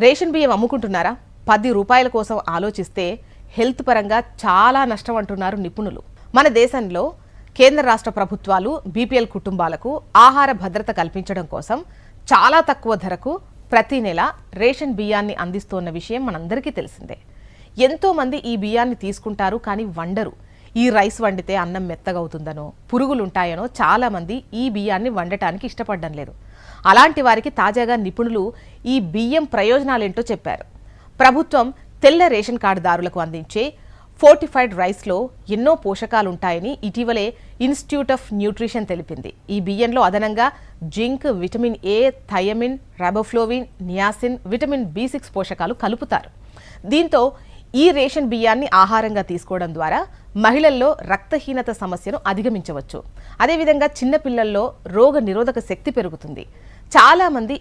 Ration బియ్యం అమ్ముకుంటున్నారా? 10 రూపాయల కోసం ఆలోచిస్తే హెల్త్ పరంగా చాలా నష్టం అంటున్నారు నిపుణులు. మన దేశంలో కేంద్ర రాష్ట్ర ప్రభుత్వాలు బీపీఎల్ కుటుంబాలకు ఆహార భద్రత కల్పించడం కోసం చాలా తక్కువ ధరకు ప్రతి నెల రేషన్ బియ్యాన్ని అందిస్తున్న విషయం మనందరికీ తెలిసిందే. ఎంతో మంది ఈ బియ్యాన్ని తీసుకుంటారు, కానీ వండరు. ఈ రైస్ వండితే అన్నం మెత్తగవుతుందనో, పురుగులుంటాయనో చాలా మంది ఈ బియ్యాన్ని వండటానికి ఇష్టపడడం లేదు. అలాంటి వారికి తాజాగా నిపుణులు ఈ బియ్యం ప్రయోజనాలేంటో చెప్పారు. ప్రభుత్వం తెల్ల రేషన్ కార్డుదారులకు అందించే ఫోర్టిఫైడ్ రైస్లో ఎన్నో పోషకాలుంటాయని ఇటీవలే ఇన్స్టిట్యూట్ ఆఫ్ న్యూట్రిషన్ తెలిపింది. ఈ బియ్యంలో అదనంగా zinc, vitamin A, thiamine, riboflavin, niacin, vitamin B6 పోషకాలు కలుపుతారు. దీంతో ఈ రేషన్ బియ్యాన్ని ఆహారంగా తీసుకోవడం ద్వారా మహిళల్లో రక్తహీనత సమస్యను అధిగమించవచ్చు. అదేవిధంగా చిన్నపిల్లల్లో రోగ నిరోధక శక్తి పెరుగుతుంది. చాలా మంది